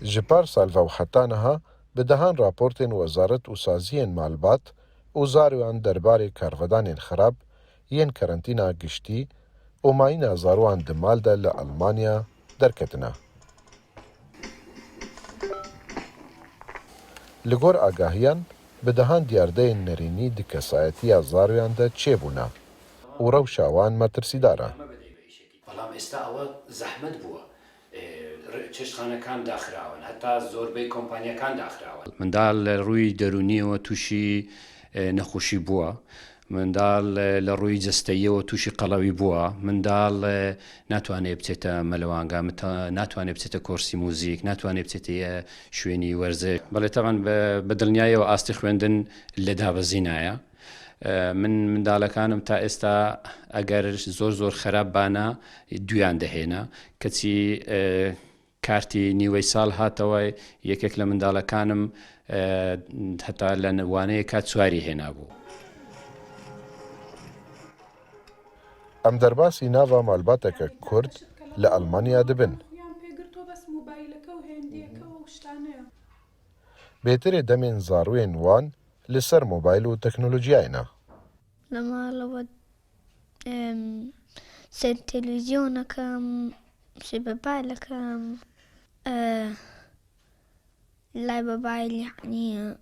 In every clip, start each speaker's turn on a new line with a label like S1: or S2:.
S1: جپار سالفا و حتانها بدهان راپورتین وزارت و سازین مالبات و زاروان درباره کارودان خراب ین کرنتینا گشتی و ماین زاروان دمال ده لألمانیا درکتنا. لگور آگاهیان بدهان دیارده نرینی دکسایتی زاروان ده چه بونا و روشاوان مترسیداره.
S2: بەڵام ئێستا ئەوە زەحمەت بووە چێشتخانەکان داخراون هەتا زۆربەی کۆمپانیەکان داخراون منداڵ لە ڕووی دەرونیەوە تووشی نەخۆشی بووە منداڵ لە ڕووی جەستەییەوە تووشی قەڵەوی بووە منداڵ ناتوانێت بچێتە مەلەوانگا ناتوانێت بچێتە کۆرسی موزیک ناتوانێت بچێتە شوێنی وەرزش بەڵێ تەمان بە دڵنیاییەوە ئاستی خوێندن لە دابەزینایە من منداڵەکانم تا ئێستا ئەگەر زۆر خراپ بانە دویان دەهێنا کەچی کارتی نیوەی ساڵ هاتەوە یەکێک لە منداڵەکانم هەتا لە نوانەیە کات سواری هێنا بوو.
S1: ئەم دەرباسی ناوە مالباتێکە کورد لە ئەڵمانیا دەبن. بێترێ دەمێن زاروێن وان لەسەر مۆبایل و تەکنۆلۆژیایە.
S3: لە ماڵەوە سەر تەلەڤیزیۆنەکەم بەبایلەکەم لای بەبایل یعنی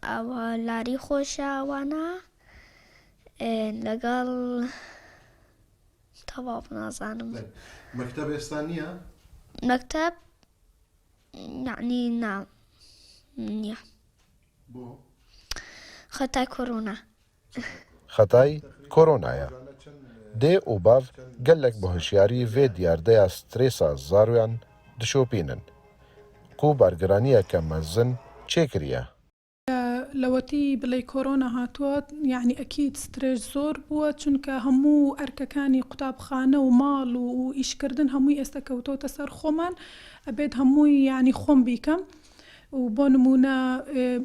S3: ئەوە لاری خۆشەوانە لەگەڵ تەواو نازانم
S1: مەکتەب ئێستا نییە؟
S3: مەکتەب یعنی نا نییە.
S1: بۆ؟
S3: خەتای کۆرۆنا.
S1: خەتای کۆرۆنایە. دێ و باڤ gelek bi hişyarî vê diyardeya strêsa zaroyan dişopînin ku bargiraniyeke mezin çêkiriye.
S4: لەوەتی بڵێ کۆرۆنا هاتووە یعنی ئەکید سترێژ زۆر بووە چونکە هەموو ئەرکەکانی قوتابخانە و ماڵ و ئیشکردن هەمووی ئێستا کەوتۆتە سەر خۆمان ئەبێت هەمووی یعنی خۆم بیکەم و بۆ نمونە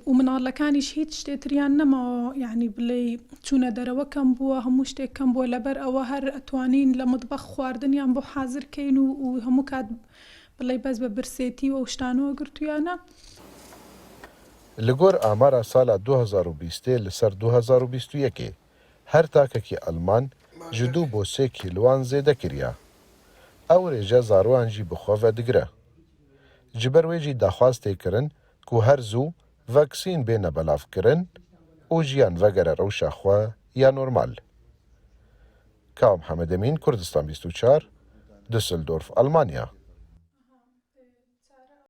S4: و مناڵەکانیش هیچ شتێتریان نەماوە یعنی بڵێ چوونە دەرەوە کەم بووە هەموو شتێک کەم بووە لەبەر ئەوە هەر ئەتوانین لە مطبەخ خواردنیان بۆ حازرکەین و هەموو کات بڵێ بەس بە برسێتی و شتانەوە گرتویانە.
S1: لەگۆر ئامارە ساڵە 2020 لەسەر 2021 هەر تاکەکی ئەلمان ji 2 بۆ 3 کیلوان زێدە کریە. ئەو ڕێژە زاروانجی بخۆڤە دگرە. ji ber wê jî daxwaz tê kirin ku her zû vaksîn bêne belavkirin û jiyan vegere rewşa xwe ya normal. Ka Mehemedemîn, Kurdistan 24, Düsseldorf, Almanya.